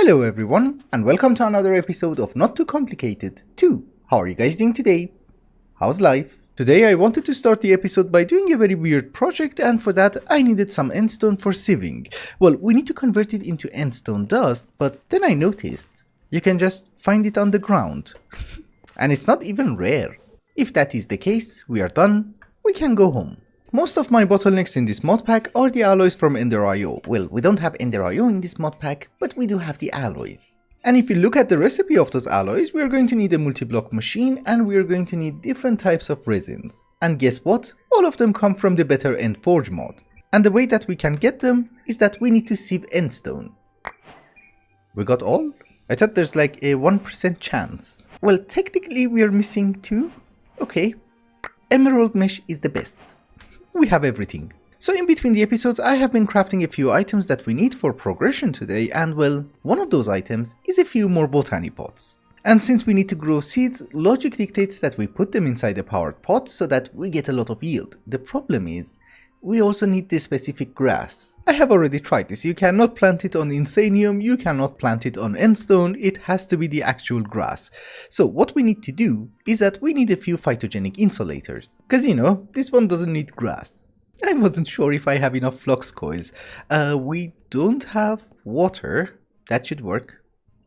Hello everyone, and welcome to another episode of Not Too Complicated 2. How are you guys doing today? How's life? Today I wanted to start the episode by doing a very weird project, and for that I needed some endstone for sieving. Well, we need to convert it into endstone dust, but then I noticed you can just find it on the ground. And it's not even rare. If that is the case, we are done, we can go home. Most of my bottlenecks in this modpack are the alloys from Ender.io. Well, we don't have Ender.io in this modpack, but we do have the alloys. And if you look at the recipe of those alloys, we are going to need a multi-block machine and we are going to need different types of resins. And guess what? All of them come from the Better End Forge mod. And the way that we can get them is that we need to sieve endstone. We got all? I thought there's like a 1% chance. Well, technically we are missing 2. Okay. Emerald mesh is the best. We have everything. So in between the episodes I have been crafting a few items that we need for progression today, and well, one of those items is a few more botany pots. And since we need to grow seeds, logic dictates that we put them inside a powered pot so that we get a lot of yield. The problem is, we also need this specific grass. I have already tried this. You cannot plant it on insanium, you cannot plant it on endstone, it has to be the actual grass. So what we need to do is that we need a few phytogenic insulators. Cause you know, this one doesn't need grass. I wasn't sure if I have enough flux coils. We don't have water, that should work.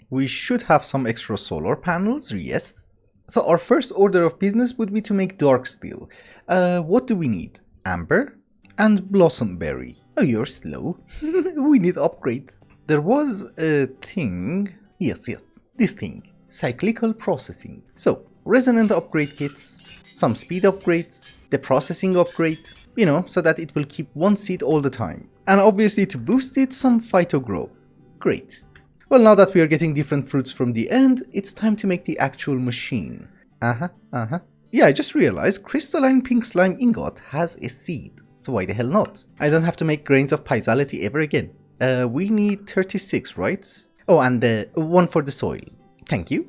We should have some extra solar panels, yes. So our first order of business would be to make dark steel. What do we need? Amber and blossom berry. Oh, you're slow. We need upgrades. There was a thing. Yes, this thing. Cyclical processing. So, resonant upgrade kits, some speed upgrades, the processing upgrade, you know, so that it will keep one seed all the time. And obviously to boost it, some phytogrow. Great. Well, now that we are getting different fruits from the end, it's time to make the actual machine. Yeah, I just realized crystalline pink slime ingot has a seed. So why the hell not? I don't have to make grains of piezoality ever again. We need 36, right? Oh, and one for the soil. Thank you.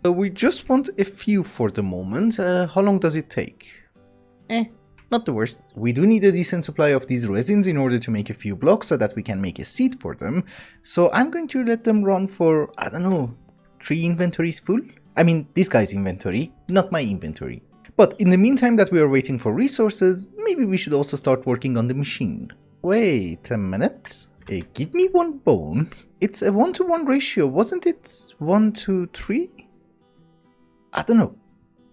We just want a few for the moment. How long does it take? Not the worst. We do need a decent supply of these resins in order to make a few blocks so that we can make a seed for them. So I'm going to let them run for, I don't know, 3 inventories full? I mean, this guy's inventory, not my inventory. But in the meantime that we are waiting for resources, maybe we should also start working on the machine. Wait a minute. Give me 1 bone. It's a 1-to-1 ratio, wasn't it 1-to-3? I don't know.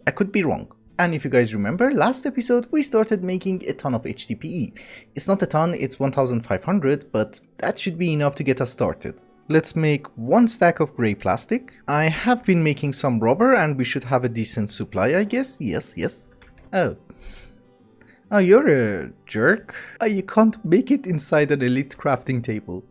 I could be wrong. And if you guys remember, last episode we started making a ton of HTPE. It's not a ton, it's 1500, but that should be enough to get us started. Let's make 1 stack of grey plastic. I have been making some rubber and we should have a decent supply, I guess. Yes. Oh, you're a jerk. You can't make it inside an elite crafting table.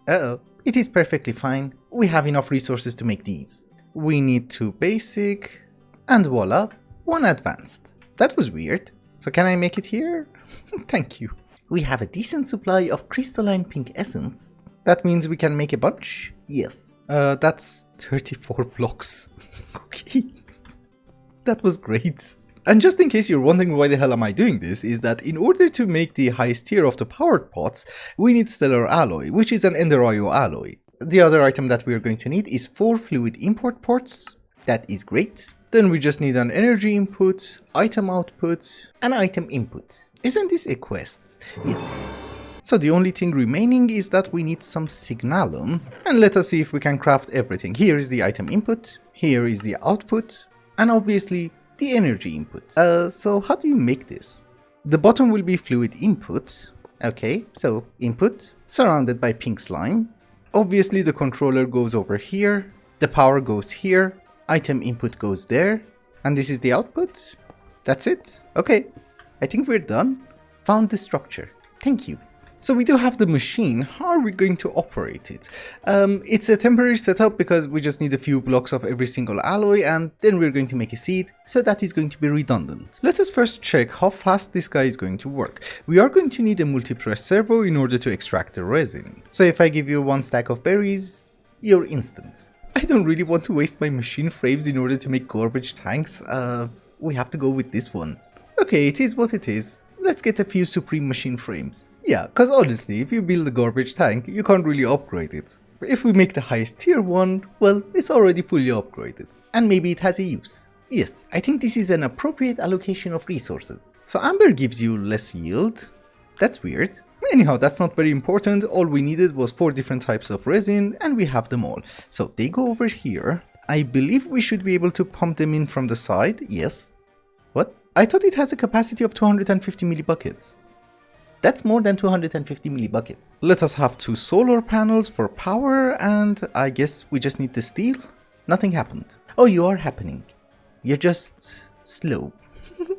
It is perfectly fine. We have enough resources to make these. We need 2 basic, and voila, 1 advanced. That was weird. So can I make it here? Thank you. We have a decent supply of crystalline pink essence. That means we can make a bunch? Yes. That's 34 blocks. Okay. That was great. And just in case you're wondering why the hell am I doing this, is that in order to make the highest tier of the powered pots, we need stellar alloy, which is an Ender.io alloy. The other item that we are going to need is 4 fluid import ports. That is great. Then we just need an energy input, item output, and item input. Isn't this a quest? Yes. So the only thing remaining is that we need some signalum, and let us see if we can craft everything. Here is the item input, here is the output, and obviously the energy input. So how do you make this? The bottom will be fluid input. Okay, so input, surrounded by pink slime. Obviously the controller goes over here, the power goes here, item input goes there, and this is the output. That's it. Okay, I think we're done. Found the structure. Thank you. So we do have the machine. How are we going to operate it? It's a temporary setup because we just need a few blocks of every single alloy, and then we're going to make a seed, so that is going to be redundant. Let us first check how fast this guy is going to work. We are going to need a multi-press servo in order to extract the resin. So if I give you 1 stack of berries, you're instant. I don't really want to waste my machine frames in order to make garbage tanks. We have to go with this one. Okay, it is what it is. Let's get a few supreme machine frames. Yeah, cause honestly, if you build a garbage tank, you can't really upgrade it. If we make the highest tier one, well, it's already fully upgraded. And maybe it has a use. Yes, I think this is an appropriate allocation of resources. So amber gives you less yield. That's weird. Anyhow, that's not very important. All we needed was 4 different types of resin and we have them all. So they go over here. I believe we should be able to pump them in from the side. Yes. What? I thought it has a capacity of 250 millibuckets. That's more than 250 millibuckets. Let us have 2 solar panels for power and I guess we just need the steel. Nothing happened. Oh, you are happening. You're just slow.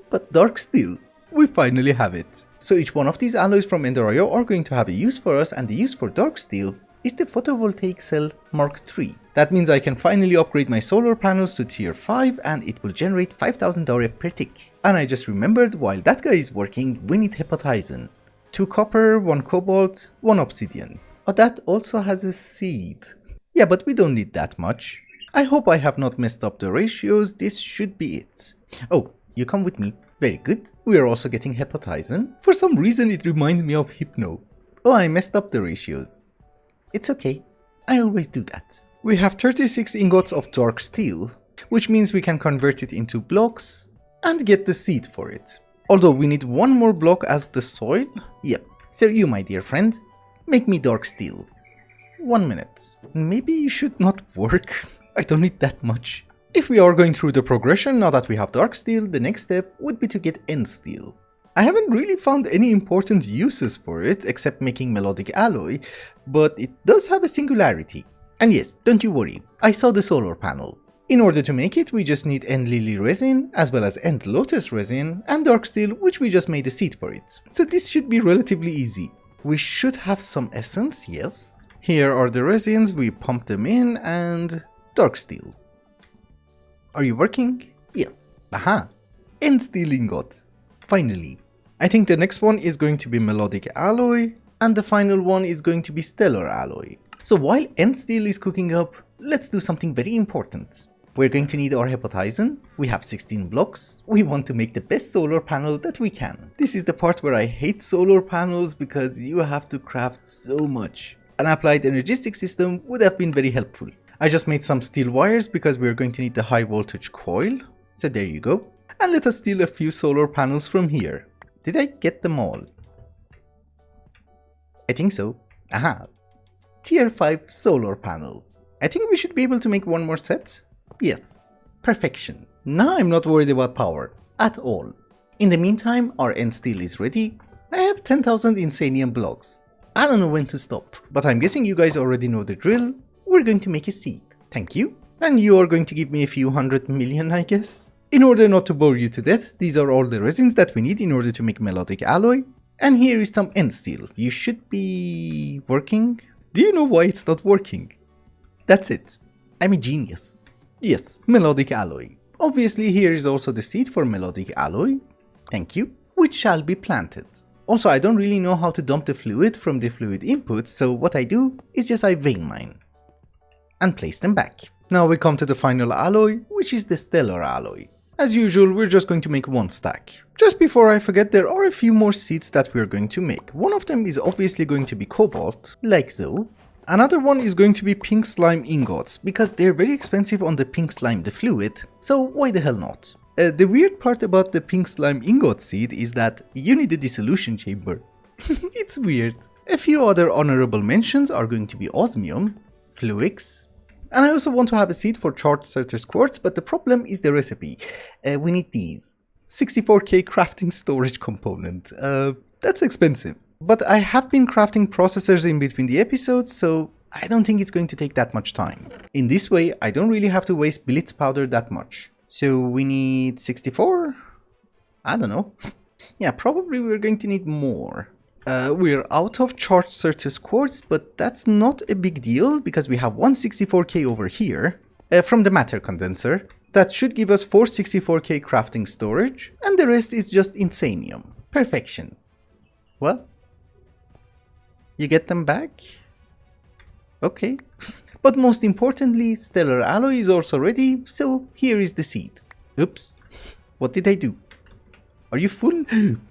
But dark steel. We finally have it. So each one of these alloys from Enderio are going to have a use for us, and the use for dark steel is the photovoltaic cell Mark III. That means I can finally upgrade my solar panels to tier 5 and it will generate 5000 RF per tick. And I just remembered while that guy is working we need hepatizen. 2 copper, 1 cobalt, 1 obsidian. Oh, that also has a seed. Yeah, but we don't need that much. I hope I have not messed up the ratios, this should be it. Oh, you come with me. Very good. We are also getting hepatizen. For some reason it reminds me of Hypno. Oh, I messed up the ratios. It's okay. I always do that. We have 36 ingots of dark steel, which means we can convert it into blocks and get the seed for it. Although we need 1 more block as the soil. Yep. So you, my dear friend, make me dark steel. 1 minute. Maybe you should not work. I don't need that much. If we are going through the progression now that we have dark steel, the next step would be to get end steel. I haven't really found any important uses for it except making melodic alloy, but it does have a singularity. And yes, don't you worry, I saw the solar panel. In order to make it, we just need end lily resin, as well as end lotus resin, and dark steel, which we just made a seed for it. So this should be relatively easy. We should have some essence, yes. Here are the resins, we pump them in, and dark steel. Are you working? Yes. Aha! End steel ingot. Finally. I think the next one is going to be melodic alloy, and the final one is going to be stellar alloy. So while end steel is cooking up, let's do something very important. We're going to need our hepatizen. We have 16 blocks. We want to make the best solar panel that we can. This is the part where I hate solar panels because you have to craft so much. An applied energistic system would have been very helpful. I just made some steel wires because we're going to need the high voltage coil. So there you go. And let us steal a few solar panels from here. Did I get them all? I think so. Aha. Tier 5 solar panel. I think we should be able to make 1 more set. Yes. Perfection. Now I'm not worried about power. At all. In the meantime, our end steel is ready. I have 10,000 insanium blocks. I don't know when to stop. But I'm guessing you guys already know the drill. We're going to make a seed. Thank you. And you are going to give me a few 100 million, I guess. In order not to bore you to death, these are all the resins that we need in order to make melodic alloy. And here is some end steel. You should be working. Do you know why it's not working? That's it. I'm a genius. Yes, melodic alloy. Obviously here is also the seed for melodic alloy. Thank you. Which shall be planted. Also, I don't really know how to dump the fluid from the fluid input, so what I do is just I vein mine. And place them back. Now we come to the final alloy, which is the stellar alloy. As usual, we're just going to make 1 stack. Just before I forget, there are a few more seeds that we're going to make. One of them is obviously going to be cobalt, like so. Another one is going to be pink slime ingots, because they're very expensive on the pink slime, the fluid, so why the hell not? The weird part about the pink slime ingot seed is that you need a dissolution chamber. It's weird. A few other honorable mentions are going to be osmium, fluix, and I also want to have a seed for charged Certus quartz, but the problem is the recipe. We need these. 64k crafting storage component. That's expensive. But I have been crafting processors in between the episodes, so I don't think it's going to take that much time. In this way, I don't really have to waste blitz powder that much. So we need 64? I don't know. Yeah, probably we're going to need more. We're out of charged Certus quartz, but that's not a big deal because we have 164k over here from the matter condenser. That should give us 464k crafting storage, and the rest is just insanium. Perfection. Well, you get them back? Okay. But most importantly, stellar alloy is also ready, so here is the seed. Oops. What did I do? Are you full?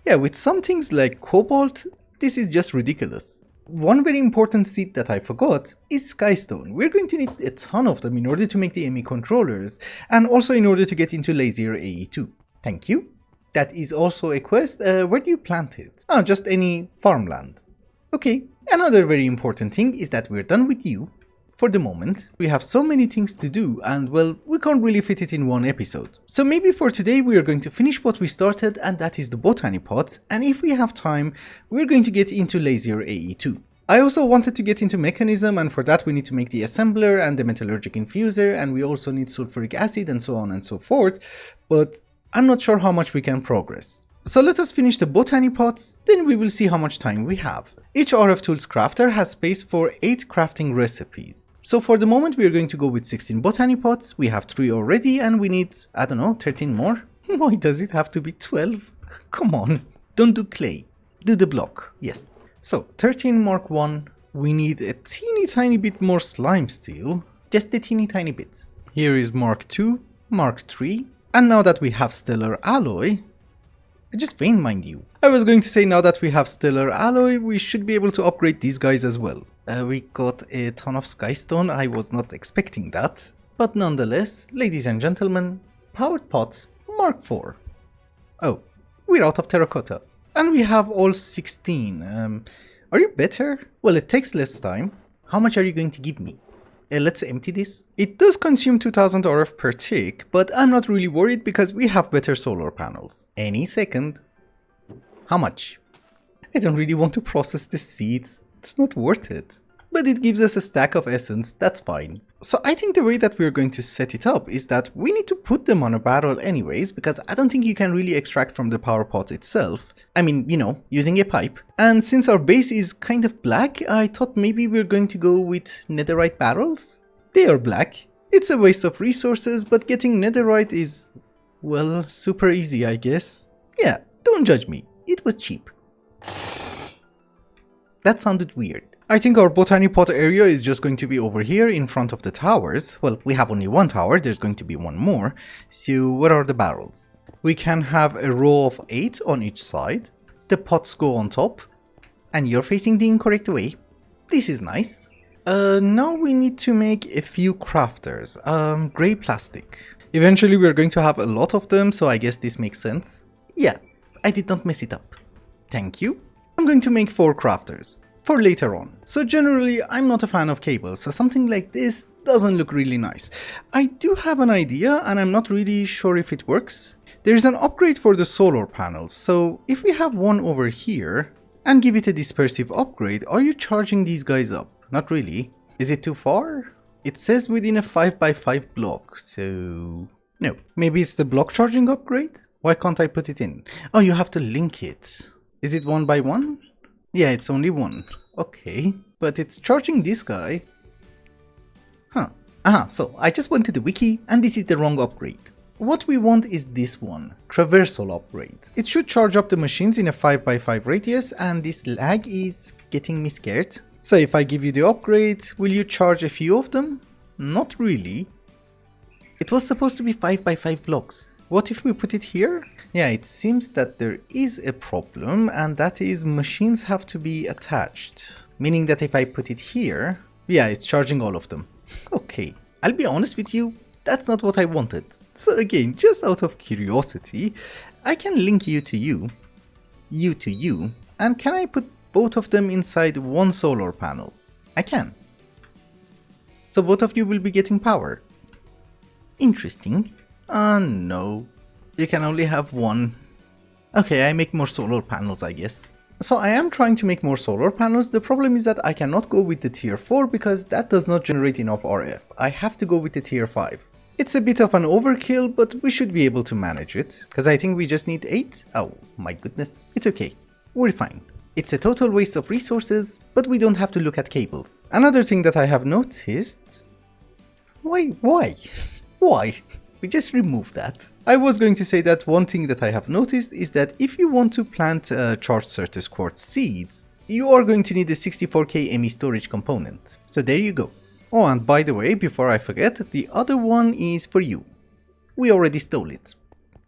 Yeah, with some things like cobalt, this is just ridiculous. One very important seed that I forgot is Skystone. We're going to need a ton of them in order to make the ME controllers, and also in order to get into Lazier AE2. Thank you. That is also a quest. Where do you plant it? Oh, just any farmland. Okay. Another very important thing is that we're done with you. For the moment, we have so many things to do and well, we can't really fit it in one episode. So maybe for today we are going to finish what we started, and that is the Botany pots, and if we have time, we're going to get into Lazier AE2. I also wanted to get into mechanism, and for that we need to make the assembler and the metallurgic infuser, and we also need sulfuric acid and so on and so forth, but I'm not sure how much we can progress. So let us finish the Botany pots, then we will see how much time we have. Each RF Tools crafter has space for 8 crafting recipes. So for the moment we are going to go with 16 Botany pots, we have 3 already and we need, I don't know, 13 more? Why does it have to be 12? Come on, don't do clay, do the block, yes. So 13 Mark 1, we need a teeny tiny bit more slime steel, just a teeny tiny bit. Here is Mark 2, Mark 3, and now that we have stellar alloy, I just faint, mind you. I was going to say now that we have stellar alloy, we should be able to upgrade these guys as well. We got a ton of skystone, I was not expecting that. But nonetheless, ladies and gentlemen, powered pot Mark 4. Oh, we're out of terracotta. And we have all 16. Are you better? Well, it takes less time. How much are you going to give me? Let's empty this. It does consume 2000 RF per tick, but I'm not really worried because we have better solar panels. Any second. How much? I don't really want to process the seeds. It's not worth it. But it gives us a stack of essence, that's fine. So I think the way that we're going to set it up is that we need to put them on a barrel anyways, because I don't think you can really extract from the power pot itself. I mean, you know, using a pipe. And since our base is kind of black, I thought maybe we're going to go with netherite barrels. They are black. It's a waste of resources, but getting netherite is, well, super easy, I guess. Yeah, don't judge me. It was cheap. That sounded weird. I think our Botany pot area is just going to be over here in front of the towers. Well, we have only one tower, there's going to be one more. So what are the barrels? We can have a row of 8 on each side. The pots go on top. And you're facing the incorrect way. This is nice. Now we need to make a few crafters. Grey plastic. Eventually we're going to have a lot of them, so I guess this makes sense. Yeah, I did not mess it up. Thank you. I'm going to make 4 crafters. For later on. So generally I'm not a fan of cables, so something like this doesn't look really nice. I do have an idea and I'm not really sure if it works. There is an upgrade for the solar panels, so if we have one over here and give it a dispersive upgrade, are you charging these guys up? Not really. Is it too far? It says within a 5x5 block, so no. Maybe it's the block charging upgrade? Why can't I put it in? Oh, you have to link it. Is it 1 by 1? Yeah, it's only 1. Okay, but it's charging this guy. Huh. Aha, so I just went to the wiki and this is the wrong upgrade. What we want is this one, traversal upgrade. It should charge up the machines in a 5x5 radius, and this lag is getting me scared. So if I give you the upgrade, will you charge a few of them? Not really. It was supposed to be 5x5 blocks. What if we put it here? Yeah, it seems that there is a problem, and that is machines have to be attached. Meaning that if I put it here, yeah, it's charging all of them. Okay, I'll be honest with you, that's not what I wanted. So again, just out of curiosity, I can link you to you to you, and can I put both of them inside one solar panel? I can. So both of you will be getting power. Interesting. No, you can only have one. Okay, I make more solar panels, I guess. So I am trying to make more solar panels. The problem is that I cannot go with the tier 4 because that does not generate enough RF. I have to go with the tier 5. It's a bit of an overkill, but we should be able to manage it. Because I think we just need 8. Oh my goodness. It's okay. We're fine. It's a total waste of resources, but we don't have to look at cables. Another thing that I have noticed... Why? Why? We just remove that. I was going to say that one thing that I have noticed is that if you want to plant charged Certus quartz seeds, you are going to need a 64K ME storage component. So there you go. Oh, and by the way, before I forget, the other one is for you. We already stole it.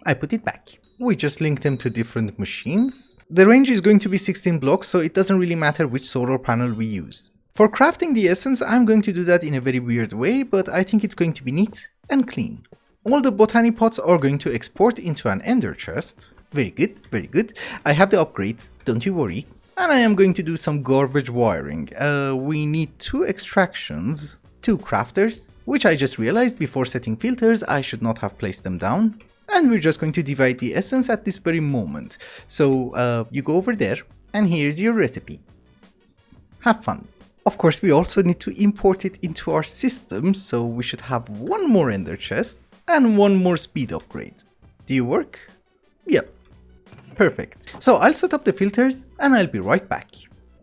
I put it back. We just linked them to different machines. The range is going to be 16 blocks, so it doesn't really matter which solar panel we use. For crafting the essence, I'm going to do that in a very weird way, but I think it's going to be neat and clean. All the Botany pots are going to export into an ender chest. Very good, very good. I have the upgrades, don't you worry. And I am going to do some garbage wiring. We need 2 extractions, 2 crafters, which I just realized before setting filters I should not have placed them down. And we're just going to divide the essence at this very moment. So you go over there, and here's your recipe. Have fun. Of course, we also need to import it into our system, so we should have 1 more ender chest and 1 more speed upgrade. Do you work? Yep. Perfect. So I'll set up the filters and I'll be right back.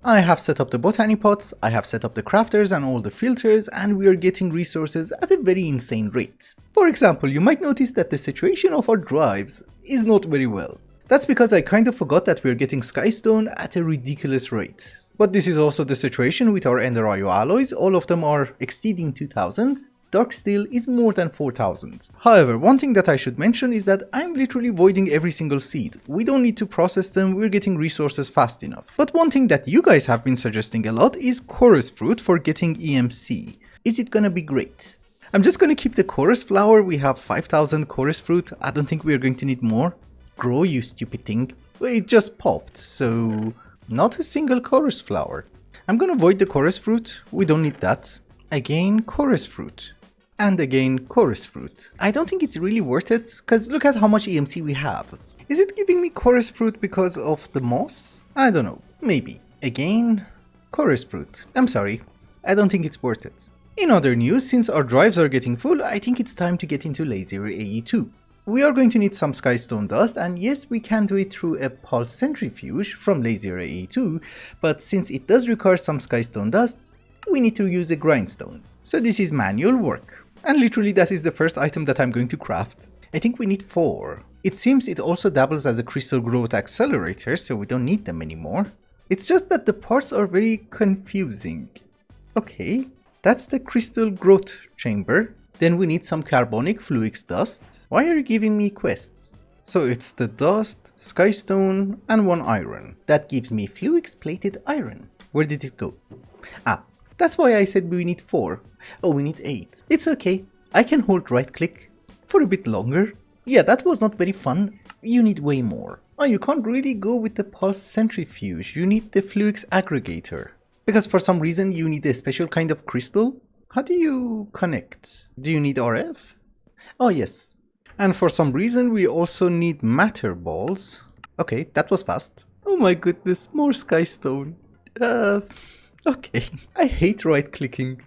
I have set up the Botany pots, I have set up the crafters and all the filters, and we are getting resources at a very insane rate. For example, you might notice that the situation of our drives is not very well. That's because I kind of forgot that we are getting skystone at a ridiculous rate. But this is also the situation with our Ender IO alloys, all of them are exceeding 2000. Dark steel is more than 4000. However, one thing that I should mention is that I'm literally voiding every single seed. We don't need to process them, we're getting resources fast enough. But one thing that you guys have been suggesting a lot is chorus fruit for getting EMC. Is it gonna be great? I'm just gonna keep the chorus flower. We have 5000 chorus fruit. I don't think we're going to need more. Grow, you stupid thing. Well, it just popped, so not a single chorus flower. I'm gonna void the chorus fruit. We don't need that. Again, chorus fruit. And again, chorus fruit. I don't think it's really worth it, because look at how much EMC we have. Is it giving me chorus fruit because of the moss? I don't know, maybe. Again, chorus fruit. I'm sorry, I don't think it's worth it. In other news, since our drives are getting full, I think it's time to get into Lazier AE2. We are going to need some skystone dust, and yes, we can do it through a pulse centrifuge from Lazier AE2, but since it does require some skystone dust, we need to use a grindstone. So this is manual work. And literally that is the first item that I'm going to craft. I think we need 4. It seems it also doubles as a crystal growth accelerator, so we don't need them anymore. It's just that the parts are very confusing. Okay, that's the crystal growth chamber. Then we need some carbonic fluix dust. Why are you giving me quests? So it's the dust, skystone, and 1 iron. That gives me fluix plated iron. Where did it go? Ah, that's why I said we need 4. Oh, we need 8. It's okay. I can hold right click for a bit longer. Yeah, that was not very fun. You need way more. Oh, you can't really go with the pulse centrifuge. You need the fluix aggregator. Because for some reason you need a special kind of crystal. How do you connect? Do you need RF? Oh yes. And for some reason we also need matter balls. Okay, that was fast. Oh my goodness, more skystone. Okay. I hate right clicking.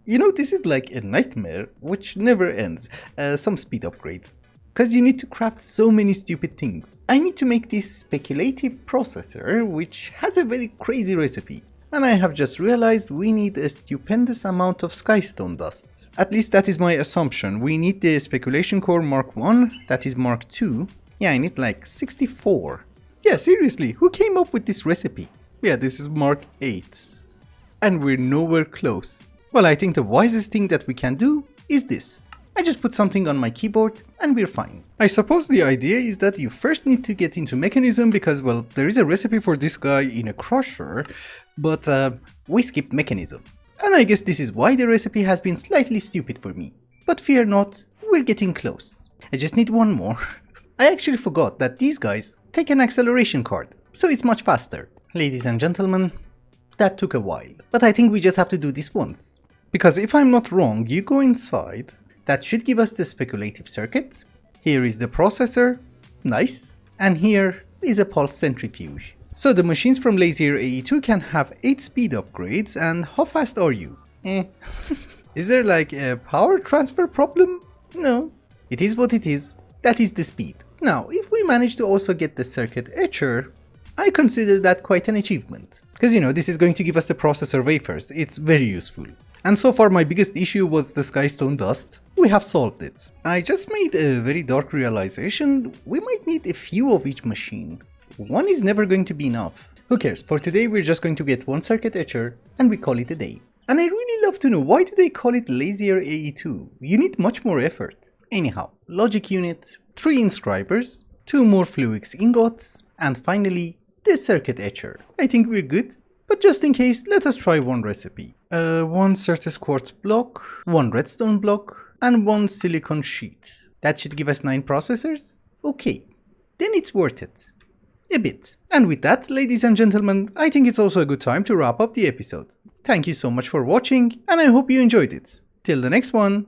You know, this is like a nightmare which never ends. Some speed upgrades. Because you need to craft so many stupid things. I need to make this speculative processor which has a very crazy recipe. And I have just realized we need a stupendous amount of skystone dust. At least that is my assumption. We need the speculation core Mark 1, that is Mark 2. Yeah, I need like 64. Yeah, seriously, who came up with this recipe? Yeah, this is Mark 8. And we're nowhere close. Well, I think the wisest thing that we can do is this. I just put something on my keyboard and we're fine. I suppose the idea is that you first need to get into mechanism because, well, there is a recipe for this guy in a crusher, but we skipped mechanism. And I guess this is why the recipe has been slightly stupid for me. But fear not, we're getting close. I just need 1 more. I actually forgot that these guys take an acceleration card, so it's much faster. Ladies and gentlemen, that took a while. But I think we just have to do this once. Because if I'm not wrong, you go inside, that should give us the speculative circuit. Here is the processor, nice. And here is a pulse centrifuge. So the machines from Lazier AE2 can have 8 speed upgrades, and how fast are you? Is there like a power transfer problem? No, it is what it is. That is the speed. Now, if we manage to also get the circuit etcher, I consider that quite an achievement. Because you know, this is going to give us the processor wafers, it's very useful. And so far my biggest issue was the skystone dust. We have solved it. I just made a very dark realization, we might need a few of each machine. 1 is never going to be enough. Who cares, for today we're just going to get 1 circuit etcher and we call it a day. And I really love to know, why do they call it Lazier AE2? You need much more effort. Anyhow, logic unit, 3 inscribers, 2 more fluix ingots, and finally this circuit etcher. I think we're good. But just in case, let us try one recipe. 1 Certus quartz block, 1 redstone block, and 1 silicon sheet. That should give us 9 processors? Okay, then it's worth it. A bit. And with that, ladies and gentlemen, I think it's also a good time to wrap up the episode. Thank you so much for watching, and I hope you enjoyed it. Till the next one,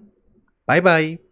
bye bye.